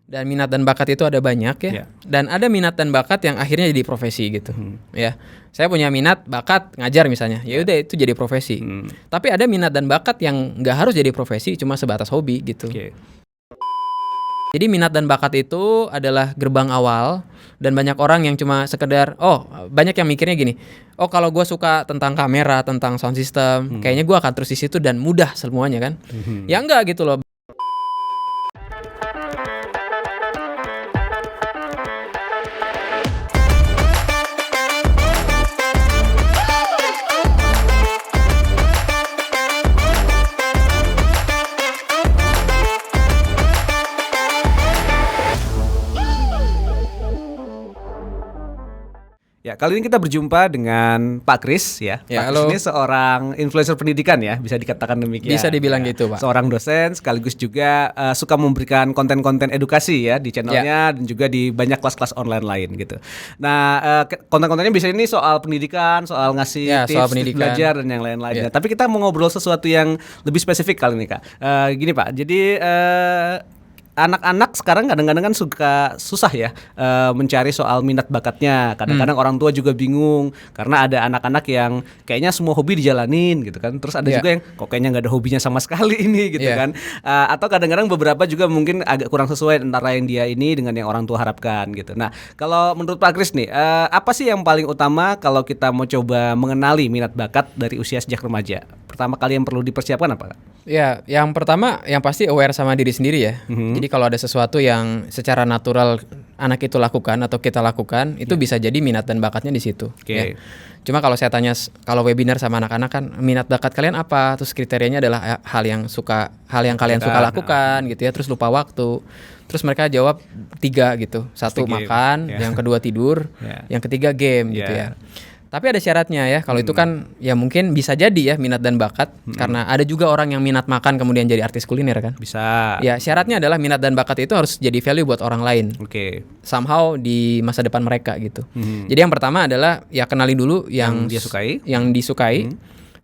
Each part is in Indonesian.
Dan minat dan bakat itu ada banyak ya. Dan ada minat dan bakat yang akhirnya jadi profesi gitu. Ya. Saya punya minat, bakat ngajar misalnya. Ya udah itu jadi profesi. Tapi ada minat dan bakat yang nggak harus jadi profesi, cuma sebatas hobi gitu. Jadi minat dan bakat itu adalah gerbang awal, dan banyak orang yang cuma sekedar banyak yang mikirnya gini. Oh, kalau gue suka tentang kamera, tentang sound system, kayaknya gue akan terus di situ dan mudah semuanya kan. Ya enggak gitu loh. Ya, kali ini kita berjumpa dengan Pak Kris ya. Pak Kris ini seorang influencer pendidikan ya, bisa dikatakan demikian. Bisa dibilang gitu, Pak. Seorang dosen sekaligus juga suka memberikan konten-konten edukasi ya di channelnya dan juga di banyak kelas-kelas online lain gitu. Nah, konten-kontennya bisa ini soal pendidikan, soal ngasih tips belajar dan yang lain-lainnya. Tapi kita mau ngobrol sesuatu yang lebih spesifik kali ini, Kak. Gini, Pak. Jadi anak-anak sekarang kadang-kadang kan susah ya mencari soal minat bakatnya. Kadang-kadang orang tua juga bingung karena ada anak-anak yang kayaknya semua hobi dijalanin gitu kan. Terus ada juga yang kok kayaknya nggak ada hobinya sama sekali ini gitu kan. Atau kadang-kadang beberapa juga mungkin agak kurang sesuai antara yang dia ini dengan yang orang tua harapkan gitu. Nah, kalau menurut Pak Kris nih, apa sih yang paling utama kalau kita mau coba mengenali minat bakat dari usia sejak remaja? Pertama kali yang perlu dipersiapkan apa? Ya, yang pertama yang pasti aware sama diri sendiri ya. Jadi kalau ada sesuatu yang secara natural anak itu lakukan atau kita lakukan, itu bisa jadi minat dan bakatnya di situ. Ya. Cuma kalau saya tanya, kalau webinar sama anak-anak kan minat bakat kalian apa? Terus kriterianya adalah hal yang kalian suka lakukan gitu ya. Terus lupa waktu. Terus mereka jawab 3 gitu. 1 makan, yang kedua tidur, yang ketiga game gitu ya. Tapi ada syaratnya ya. Kalau itu kan ya mungkin bisa jadi ya minat dan bakat, karena ada juga orang yang minat makan kemudian jadi artis kuliner kan. Bisa. Ya, syaratnya adalah minat dan bakat itu harus jadi value buat orang lain. Somehow di masa depan mereka gitu. Jadi yang pertama adalah ya kenali dulu yang disukai.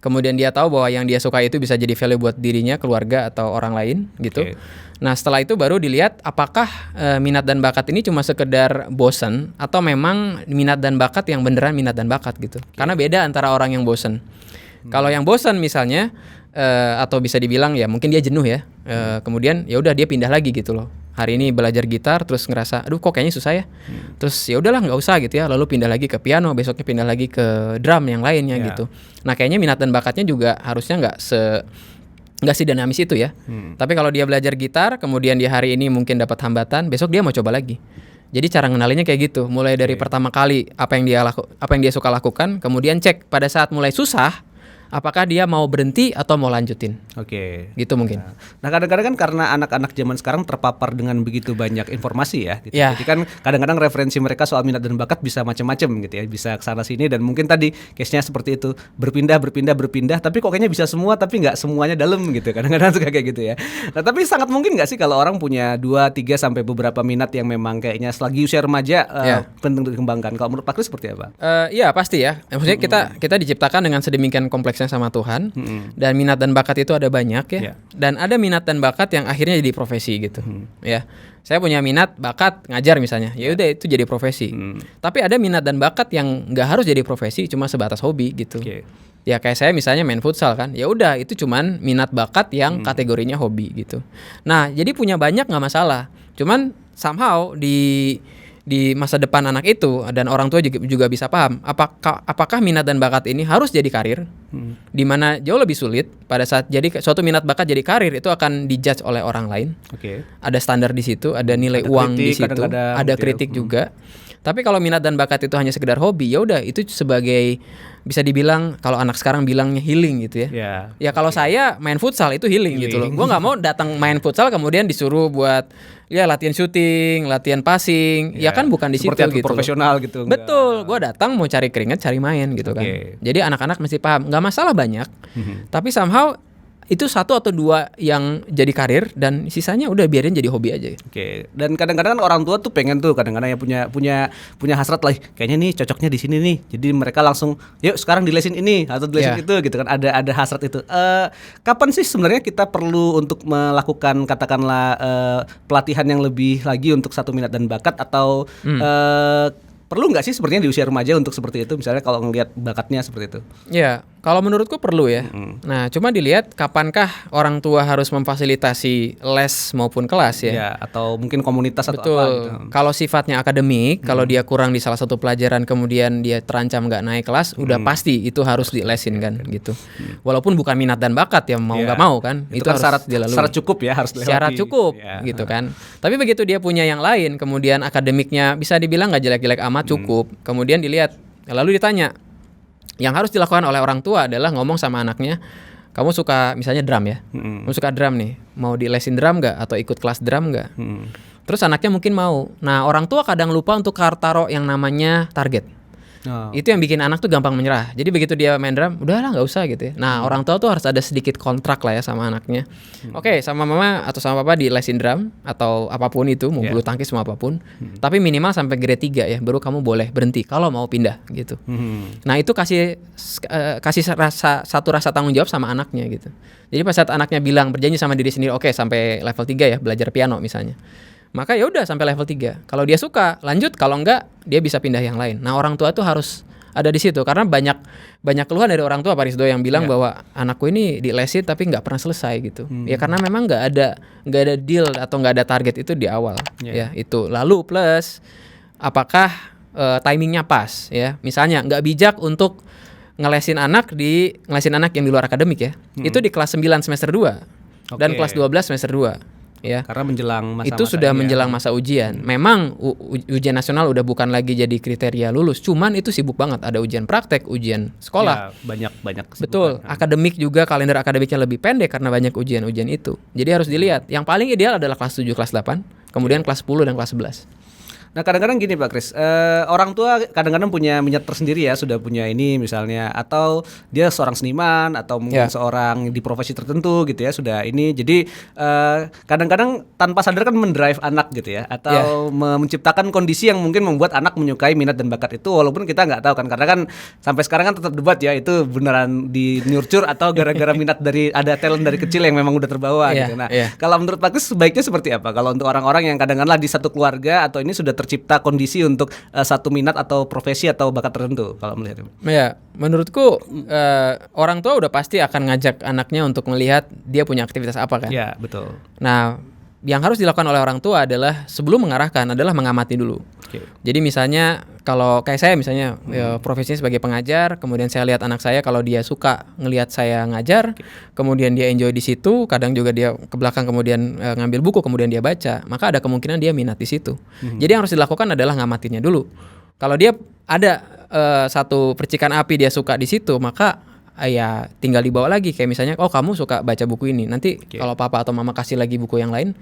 Kemudian dia tahu bahwa yang dia suka itu bisa jadi value buat dirinya, keluarga atau orang lain gitu. Nah, setelah itu baru dilihat apakah minat dan bakat ini cuma sekedar bosen atau memang minat dan bakat yang beneran minat dan bakat gitu. Karena beda antara orang yang bosen. Kalau yang bosen misalnya atau bisa dibilang ya mungkin dia jenuh ya. Kemudian ya udah dia pindah lagi gitu loh. Hari ini belajar gitar terus ngerasa aduh kok kayaknya susah ya. Terus ya udahlah nggak usah gitu ya. Lalu pindah lagi ke piano, besoknya pindah lagi ke drum yang lainnya gitu. Nah, kayaknya minat dan bakatnya juga harusnya nggak sedinamis itu ya. Tapi kalau dia belajar gitar, kemudian dia hari ini mungkin dapat hambatan, besok dia mau coba lagi. Jadi cara ngenalinya kayak gitu. Mulai dari pertama kali apa yang dia suka lakukan, kemudian cek pada saat mulai susah, apakah dia mau berhenti atau mau lanjutin. Gitu mungkin. Nah, kadang-kadang kan karena anak-anak zaman sekarang terpapar dengan begitu banyak informasi ya gitu. Jadi kan kadang-kadang referensi mereka soal minat dan bakat bisa macam-macam gitu ya. Bisa kesana sini dan mungkin tadi case-nya seperti itu. Berpindah, tapi kok kayaknya bisa semua tapi nggak semuanya dalam gitu. Kadang-kadang suka kayak gitu ya. Nah, tapi sangat mungkin nggak sih kalau orang punya 2, 3 sampai beberapa minat yang memang kayaknya selagi usia remaja penting dikembangkan. Kalau menurut Pak Kris seperti apa? Iya pasti ya. Maksudnya kita diciptakan dengan sedemikian kompleksnya sama Tuhan, dan minat dan bakat itu ada banyak ya. Dan ada minat dan bakat yang akhirnya jadi profesi gitu. Ya. Saya punya minat bakat ngajar misalnya. Ya udah itu jadi profesi. Tapi ada minat dan bakat yang nggak harus jadi profesi, cuma sebatas hobi gitu. Ya kayak saya misalnya main futsal kan. Ya udah itu cuman minat bakat yang kategorinya hobi gitu. Nah, jadi punya banyak nggak masalah. Cuman somehow di masa depan anak itu dan orang tua juga bisa paham apakah minat dan bakat ini harus jadi karir, di mana jauh lebih sulit pada saat jadi suatu minat bakat jadi karir itu akan dijudge oleh orang lain. Ada standar di situ, ada nilai uang kritik, di situ, ada kritik juga. Tapi kalau minat dan bakat itu hanya sekedar hobi, ya udah itu sebagai bisa dibilang kalau anak sekarang bilangnya healing gitu ya. Ya kalau saya main futsal itu healing gitu loh. Gue nggak mau datang main futsal kemudian disuruh buat ya latihan shooting, latihan passing. Ya kan bukan di situ gitu. Seperti profesional gitu. Betul. Gue datang mau cari keringat, cari main gitu kan. Jadi anak-anak mesti paham. Nggak masalah banyak. Tapi somehow itu 1 atau 2 yang jadi karir dan sisanya udah biarin jadi hobi aja. Oke. Dan kadang-kadang orang tua tuh pengen tuh kadang-kadang ya punya hasrat lah, kayaknya nih cocoknya di sini nih. Jadi mereka langsung yuk sekarang dilesin ini atau dilesin itu gitu kan. Ada hasrat itu. Kapan sih sebenarnya kita perlu untuk melakukan katakanlah pelatihan yang lebih lagi untuk satu minat dan bakat atau perlu nggak sih sepertinya di usia remaja untuk seperti itu, misalnya kalau ngelihat bakatnya seperti itu? Ya, kalau menurutku perlu ya. Nah, cuma dilihat kapankah orang tua harus memfasilitasi les maupun kelas ya. Ya, atau mungkin komunitas atau apa gitu. Kalau sifatnya akademik, kalau dia kurang di salah satu pelajaran kemudian dia terancam nggak naik kelas, udah pasti itu harus dilesin kan gitu. Walaupun bukan minat dan bakat ya, mau nggak mau kan, itu kan harus dilalui. Syarat cukup ya, harus dilewati. Syarat cukup gitu kan. Tapi begitu dia punya yang lain, kemudian akademiknya bisa dibilang nggak jelek-jelek amat, cukup. Kemudian dilihat, lalu ditanya. Yang harus dilakukan oleh orang tua adalah ngomong sama anaknya, kamu suka misalnya drum ya, kamu suka drum nih, mau dilesin drum nggak atau ikut kelas drum nggak? Terus anaknya mungkin mau. Nah, orang tua kadang lupa untuk taruh yang namanya target. Itu yang bikin anak tuh gampang menyerah. Jadi begitu dia main drum, udahlah nggak usah gitu ya. Nah, orang tua tuh harus ada sedikit kontrak lah ya sama anaknya. Oke, sama mama atau sama papa di lesin drum atau apapun itu, mau bulu tangkis mau apapun. Tapi minimal sampai grade 3 ya, baru kamu boleh berhenti kalau mau pindah gitu. Nah, itu kasih satu rasa tanggung jawab sama anaknya gitu. Jadi pas saat anaknya bilang berjanji sama diri sendiri, oke sampai level 3 ya, belajar piano misalnya. Maka ya udah sampai level 3. Kalau dia suka, lanjut. Kalau enggak, dia bisa pindah yang lain. Nah, orang tua tuh harus ada di situ karena banyak keluhan dari orang tua Pak Rizdo yang bilang bahwa anakku ini dilesin tapi nggak pernah selesai gitu. Ya karena memang nggak ada deal atau nggak ada target itu di awal. Ya itu. Lalu plus apakah timingnya pas ya? Misalnya nggak bijak untuk ngelesin anak yang di luar akademik ya. Itu di kelas 9 semester 2 dan kelas 12 semester 2. Ya. Karena menjelang masa-masa itu sudah menjelang masa ujian. Memang ujian nasional udah bukan lagi jadi kriteria lulus. Cuman itu sibuk banget. Ada ujian praktek, ujian sekolah. Ya, banyak. Betul. Akademik juga kalender akademiknya lebih pendek karena banyak ujian-ujian itu. Jadi harus dilihat. Yang paling ideal adalah kelas 7, kelas 8, kemudian kelas 10 dan kelas 11. Nah kadang-kadang gini Pak Kris, orang tua kadang-kadang punya minat tersendiri ya, sudah punya ini misalnya, atau dia seorang seniman atau mungkin seorang di profesi tertentu gitu ya, sudah ini. Jadi kadang-kadang tanpa sadar kan mendrive anak gitu ya, atau menciptakan kondisi yang mungkin membuat anak menyukai minat dan bakat itu, walaupun kita nggak tahu kan, karena kan sampai sekarang kan tetap debat ya, itu beneran di nurture atau gara-gara minat ada talent dari kecil yang memang udah terbawa gitu. Nah kalau menurut Pak Kris sebaiknya seperti apa? Kalau untuk orang-orang yang kadang-kadang di satu keluarga atau ini sudah tercipta kondisi untuk satu minat atau profesi atau bakat tertentu, kalau melihat. Ya, menurutku orang tua udah pasti akan ngajak anaknya untuk melihat dia punya aktivitas apa kan. Ya, betul. Nah, yang harus dilakukan oleh orang tua adalah sebelum mengarahkan adalah mengamati dulu. Jadi misalnya kalau kayak saya misalnya profesinya sebagai pengajar, kemudian saya lihat anak saya kalau dia suka ngelihat saya ngajar, kemudian dia enjoy di situ, kadang juga dia ke belakang kemudian ngambil buku kemudian dia baca, maka ada kemungkinan dia minat di situ. Jadi yang harus dilakukan adalah ngamatinnya dulu. Kalau dia ada satu percikan api dia suka di situ, maka ya tinggal dibawa lagi, kayak misalnya kamu suka baca buku ini, nanti kalau papa atau mama kasih lagi buku yang lain,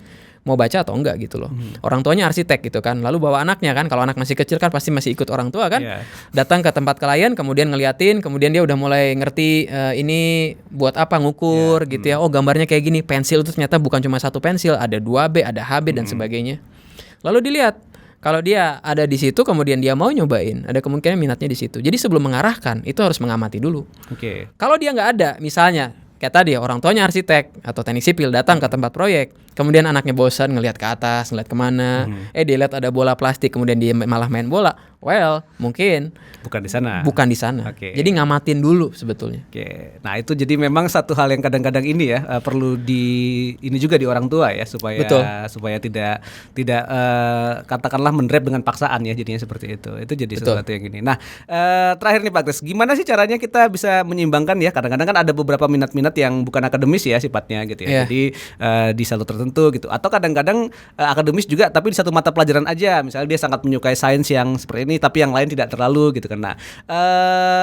mau baca atau enggak gitu loh. Orang tuanya arsitek gitu kan, lalu bawa anaknya kan, kalau anak masih kecil kan pasti masih ikut orang tua kan, datang ke tempat klien kemudian ngeliatin, kemudian dia udah mulai ngerti ini buat apa ngukur gitu ya, gambarnya kayak gini, pensil itu ternyata bukan cuma satu pensil, ada 2B, ada HB dan sebagainya. Lalu dilihat kalau dia ada di situ kemudian dia mau nyobain, ada kemungkinan minatnya di situ. Jadi sebelum mengarahkan itu harus mengamati dulu. Kalau dia nggak ada, misalnya kayak tadi orang tuanya arsitek atau teknik sipil datang ke tempat proyek, kemudian anaknya bosan ngelihat ke atas, ngelihat kemana, dia lihat ada bola plastik, kemudian dia malah main bola. Well, mungkin bukan di sana. Jadi ngamatin dulu sebetulnya. Nah itu jadi memang satu hal yang kadang-kadang ini ya perlu ini juga di orang tua ya, supaya tidak katakanlah mendrive dengan paksaan ya, jadinya seperti itu. Itu jadi sesuatu yang ini. Nah terakhir nih Pak Kris, gimana sih caranya kita bisa menyeimbangkan ya? Kadang-kadang kan ada beberapa minat-minat yang bukan akademis ya sifatnya gitu ya. Jadi di jalur tertentu gitu. Atau kadang-kadang akademis juga tapi di satu mata pelajaran aja. Misalnya dia sangat menyukai sains yang seperti ini, nih, tapi yang lain tidak terlalu gitu kan. Nah,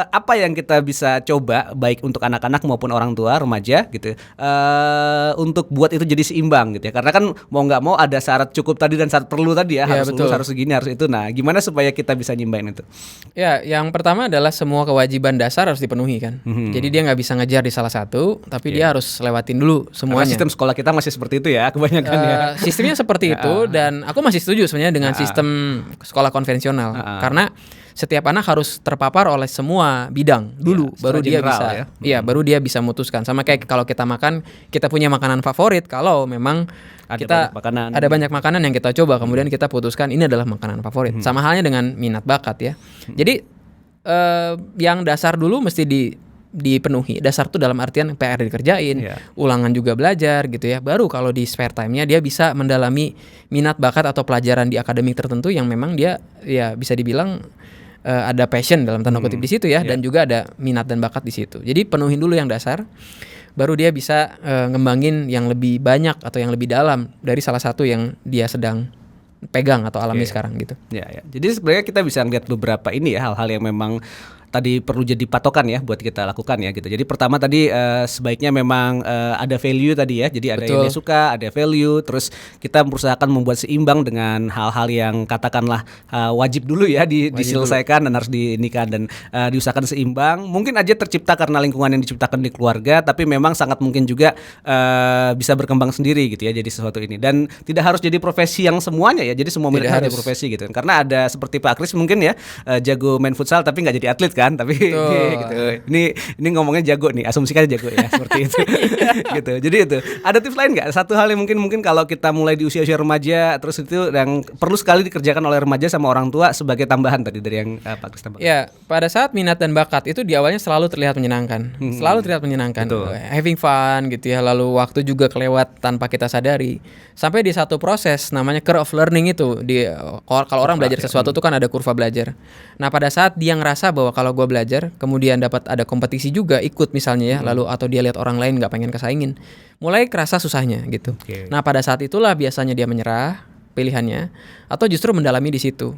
apa yang kita bisa coba baik untuk anak-anak maupun orang tua, remaja gitu, untuk buat itu jadi seimbang gitu ya. Karena kan mau nggak mau ada syarat cukup tadi dan syarat perlu tadi ya, harus lulus, harus segini, harus itu. Nah, gimana supaya kita bisa nyimbain itu? Ya, yang pertama adalah semua kewajiban dasar harus dipenuhi kan. Jadi dia nggak bisa ngejar di salah satu, tapi dia harus lewatin dulu semuanya. Karena sistem sekolah kita masih seperti itu ya, kebanyakan ya. Sistemnya seperti itu, dan aku masih setuju sebenarnya dengan sistem sekolah konvensional. Karena setiap anak harus terpapar oleh semua bidang dulu, baru dia bisa, baru dia bisa memutuskan. Sama kayak kalau kita makan, kita punya makanan favorit. Kalau memang ada banyak makanan yang kita coba, kemudian kita putuskan ini adalah makanan favorit. Sama halnya dengan minat bakat ya. Jadi yang dasar dulu mesti dipenuhi. Dasar tuh dalam artian PR dikerjain, ulangan juga belajar gitu ya. Baru kalau di spare time-nya dia bisa mendalami minat bakat atau pelajaran di akademik tertentu yang memang dia ya bisa dibilang ada passion dalam tanda kutip di situ ya, dan juga ada minat dan bakat di situ. Jadi penuhin dulu yang dasar, baru dia bisa ngembangin yang lebih banyak atau yang lebih dalam dari salah satu yang dia sedang pegang atau alami sekarang gitu. Ya. Jadi sebenarnya kita bisa lihat beberapa ini ya, hal-hal yang memang tadi perlu jadi patokan ya buat kita lakukan ya gitu. Jadi pertama tadi sebaiknya memang ada value tadi ya. Jadi ada yang dia suka, ada value. Terus kita berusahakan membuat seimbang dengan hal-hal yang katakanlah wajib dulu ya diselesaikan dan harus diinikan dan diusahakan seimbang. Mungkin aja tercipta karena lingkungan yang diciptakan di keluarga, tapi memang sangat mungkin juga bisa berkembang sendiri gitu ya. Jadi sesuatu ini, dan tidak harus jadi profesi yang semuanya ya. Jadi semua minatnya jadi profesi gitu. Karena ada seperti Pak Kris mungkin ya, jago main futsal tapi nggak jadi atlet kan, tapi gitu. Ini ngomongnya jago nih, asumsikan jago ya seperti itu. Gitu. Jadi itu ada tips lain nggak? Satu hal yang mungkin kalau kita mulai di usia remaja, terus itu yang perlu sekali dikerjakan oleh remaja sama orang tua sebagai tambahan tadi dari yang Pak Kris tambahkan. Ya, pada saat minat dan bakat itu di awalnya selalu terlihat menyenangkan, having fun gitu ya. Lalu waktu juga kelewat tanpa kita sadari. Sampai di satu proses namanya curve of learning itu. Kalau orang belajar sesuatu tuh kan ada kurva belajar. Nah, pada saat dia ngerasa bahwa kalau gue belajar, kemudian dapat ada kompetisi juga ikut misalnya ya, lalu atau dia lihat orang lain nggak pengen kesaingin, mulai kerasa susahnya gitu. Nah, pada saat itulah biasanya dia menyerah pilihannya atau justru mendalami di situ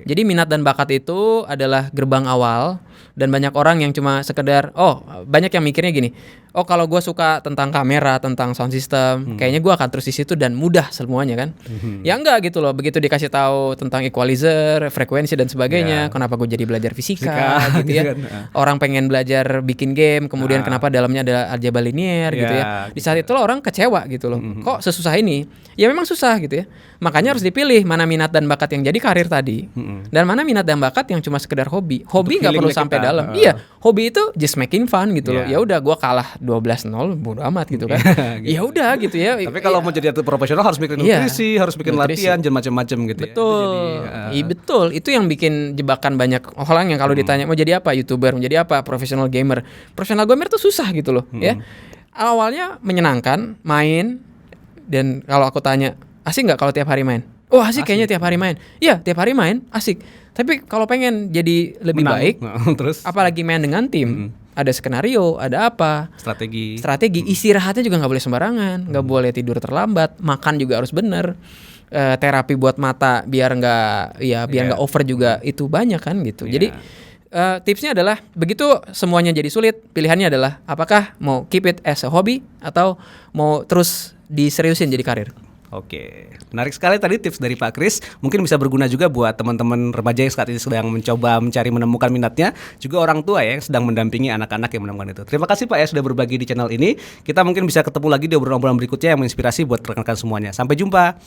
Jadi minat dan bakat itu adalah gerbang awal, dan banyak orang yang cuma sekedar banyak yang mikirnya gini, kalau gue suka tentang kamera, tentang sound system, kayaknya gue akan terus di situ dan mudah semuanya kan. Ya enggak gitu loh, begitu dikasih tahu tentang equalizer, frekuensi dan sebagainya, kenapa gue jadi belajar fisika gitu ya. Orang pengen belajar bikin game, kemudian kenapa dalamnya ada aljabar linear gitu ya. Di saat itulah orang kecewa gitu loh. Kok sesusah ini? Ya memang susah gitu ya. Makanya harus dipilih mana minat dan bakat yang jadi karir tadi, dan mana minat dan bakat yang cuma sekedar hobi. Hobi nggak perlu sampai dalam. Iya, hobi itu just making fun gitu loh. Ya udah, gue kalah 12-0 bodo amat gitu kan. Ya udah gitu ya. Tapi kalau mau jadi atlet profesional harus bikin nutrisi, harus bikin latihan dan macam-macam gitu. Betul. Itu yang bikin jebakan banyak orang yang kalau ditanya mau jadi apa, YouTuber, mau jadi apa, profesional gamer. Profesional gamer tuh susah gitu loh ya. Awalnya menyenangkan main, dan kalau aku tanya asik nggak kalau tiap hari main? Asik kayaknya tiap hari main. Iya, tiap hari main asik. Tapi kalau pengen jadi lebih baik, terus apalagi main dengan tim, ada skenario, ada apa? Strategi. Istirahatnya juga nggak boleh sembarangan, nggak boleh tidur terlambat, makan juga harus bener. Terapi buat mata biar nggak over juga, itu banyak kan gitu. Jadi tipsnya adalah begitu semuanya jadi sulit, pilihannya adalah apakah mau keep it as a hobby atau mau terus diseriusin jadi karir. Oke, menarik sekali tadi tips dari Pak Kris. Mungkin bisa berguna juga buat teman-teman remaja yang saat ini sedang mencoba menemukan minatnya, juga orang tua ya yang sedang mendampingi anak-anak yang menemukan itu. Terima kasih Pak ya sudah berbagi di channel ini. Kita mungkin bisa ketemu lagi di obrolan-obrolan berikutnya yang menginspirasi buat rekan-rekan semuanya. Sampai jumpa.